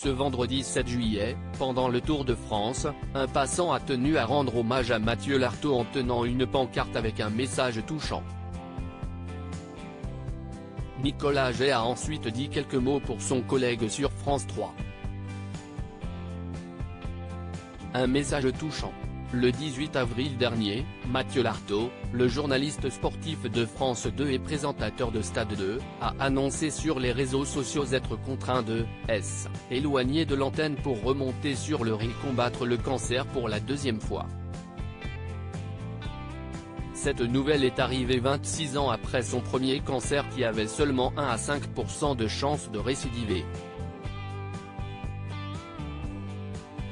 Ce vendredi 7 juillet, pendant le Tour de France, un passant a tenu à rendre hommage à Mathieu Lartaud en tenant une pancarte avec un message touchant. Nicolas Jay a ensuite dit quelques mots pour son collègue sur France 3. Un message touchant. Le 18 avril dernier, Mathieu Lartaud, le journaliste sportif de France 2 et présentateur de Stade 2, a annoncé sur les réseaux sociaux être contraint de s'éloigner de l'antenne pour remonter sur le ring combattre le cancer pour la deuxième fois. Cette nouvelle est arrivée 26 ans après son premier cancer qui avait seulement 1 à 5% de chance de récidiver.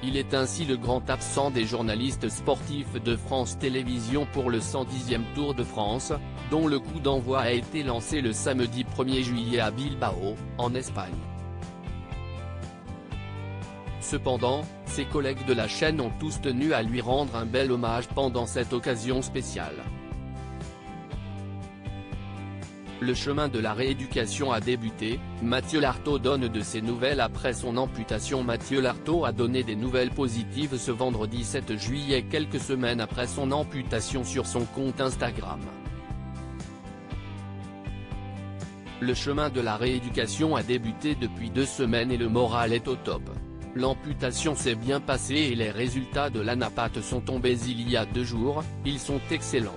Il est ainsi le grand absent des journalistes sportifs de France Télévisions pour le 110e Tour de France, dont le coup d'envoi a été lancé le samedi 1er juillet à Bilbao, en Espagne. Cependant, ses collègues de la chaîne ont tous tenu à lui rendre un bel hommage pendant cette occasion spéciale. Le chemin de la rééducation a débuté, Mathieu Lartaud donne de ses nouvelles après son amputation. Mathieu Lartaud a donné des nouvelles positives ce vendredi 7 juillet quelques semaines après son amputation sur son compte Instagram. Le chemin de la rééducation a débuté depuis 2 semaines et le moral est au top. L'amputation s'est bien passée et les résultats de l'anapathe sont tombés il y a 2 jours, ils sont excellents.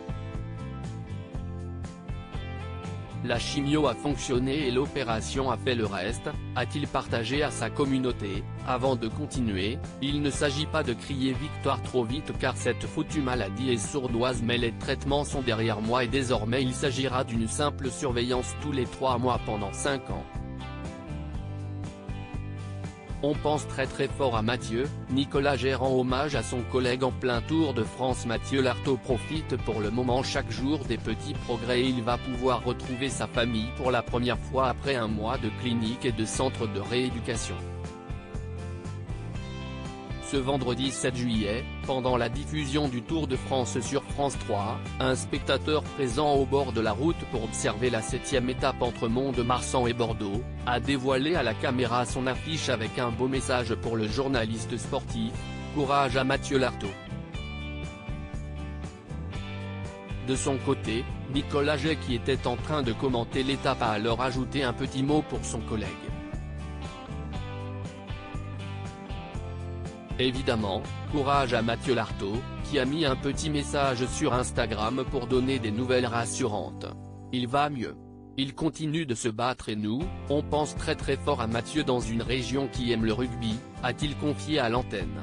La chimio a fonctionné et l'opération a fait le reste, a-t-il partagé à sa communauté. Avant de continuer, il ne s'agit pas de crier victoire trop vite car cette foutue maladie est sournoise mais les traitements sont derrière moi et désormais il s'agira d'une simple surveillance tous les 3 mois pendant 5 ans. On pense très fort à Mathieu. Nicolas Jay rend hommage à son collègue en plein Tour de France. Mathieu Lartaud profite pour le moment chaque jour des petits progrès et il va pouvoir retrouver sa famille pour la première fois après un mois de clinique et de centre de rééducation. Ce vendredi 7 juillet, pendant la diffusion du Tour de France sur France 3, un spectateur présent au bord de la route pour observer la 7e étape entre Mont-de-Marsan et Bordeaux, a dévoilé à la caméra son affiche avec un beau message pour le journaliste sportif, « Courage à Mathieu Lartaud ». De son côté, Nicolas Jay qui était en train de commenter l'étape a alors ajouté un petit mot pour son collègue. Évidemment, courage à Mathieu Lartaud, qui a mis un petit message sur Instagram pour donner des nouvelles rassurantes. Il va mieux. Il continue de se battre et nous, on pense très fort à Mathieu dans une région qui aime le rugby, a-t-il confié à l'antenne.